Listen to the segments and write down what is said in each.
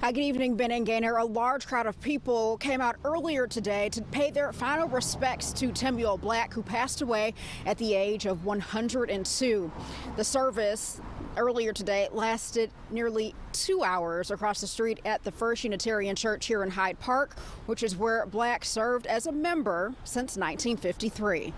Good evening, Ben and Gaynor. A large crowd of people came out earlier today to pay their final respects to Timuel Black, who passed away at the age of 102. The service earlier today lasted nearly 2 hours across the street at the First Unitarian Church here in Hyde Park, which is where Black served as a member since 1953.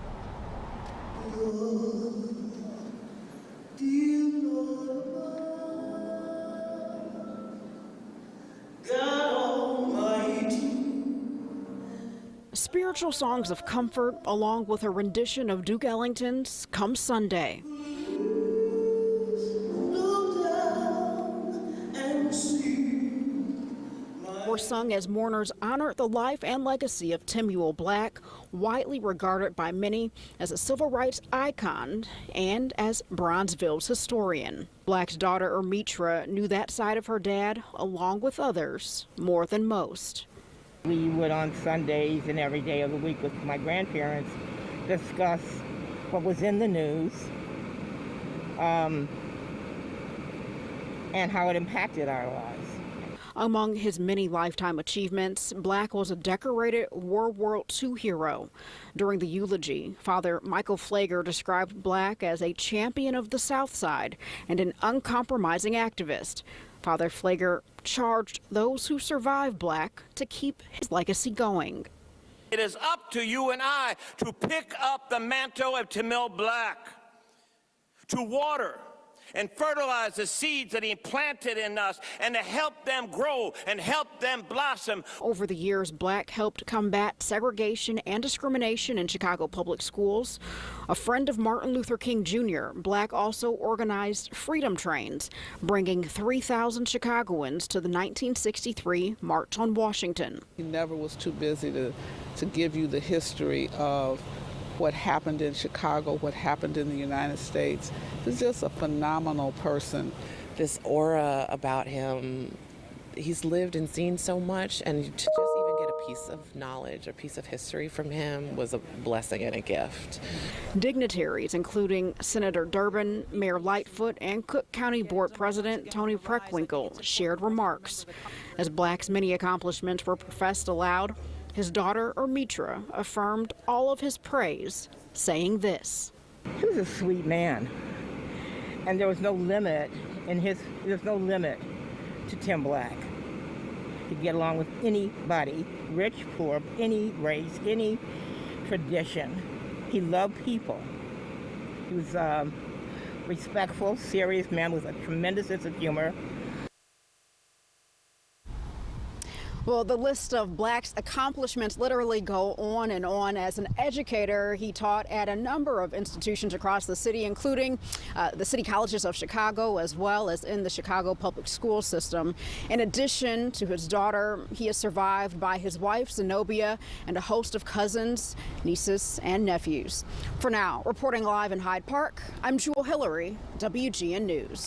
Spiritual songs of comfort, along with a rendition of Duke Ellington's Come Sunday. Were sung as mourners honor the life and legacy of Timuel Black, widely regarded by many as a civil rights icon and as Bronzeville's historian. Black's daughter, Ermitra, knew that side of her dad, along with others, more than most. We would on Sundays and every day of the week with my grandparents discuss what was in the news and how it impacted our lives. Among his many lifetime achievements, Black was a decorated World War II hero. During the eulogy, Father Michael Pfleger described Black as a champion of the South Side and an uncompromising activist. Father Pfleger charged those who survived Black to keep his legacy going. It is up to you and I to pick up the mantle of Timuel Black, to water and fertilize the seeds that he planted in us, and to help them grow and help them blossom. Over the years, Black helped combat segregation and discrimination in Chicago public schools. A friend of Martin Luther King Jr., Black also organized freedom trains, bringing 3,000 Chicagoans to the 1963 March on Washington. He never was too busy to give you the history of what happened in Chicago, what happened in the United States. He's just a phenomenal person. This aura about him, he's lived and seen so much, and to just even get a piece of knowledge, a piece of history from him was a blessing and a gift. Dignitaries, including Senator Durbin, Mayor Lightfoot, and Cook County Board President Tony Preckwinkle, shared remarks. As Black's many accomplishments were professed aloud, his daughter, Ermitra, affirmed all of his praise, saying this. He was a sweet man, and there was no limit to Tim Black. He'd get along with anybody, rich, poor, any race, any tradition. He loved people. He was respectful, serious man with a tremendous sense of humor. Well, the list of Black's accomplishments literally go on and on. As an educator, he taught at a number of institutions across the city, including the city colleges of Chicago, as well as in the Chicago public school system. In addition to his daughter, he is survived by his wife, Zenobia, and a host of cousins, nieces, and nephews. For now, reporting live in Hyde Park, I'm Jewel Hillary, WGN News.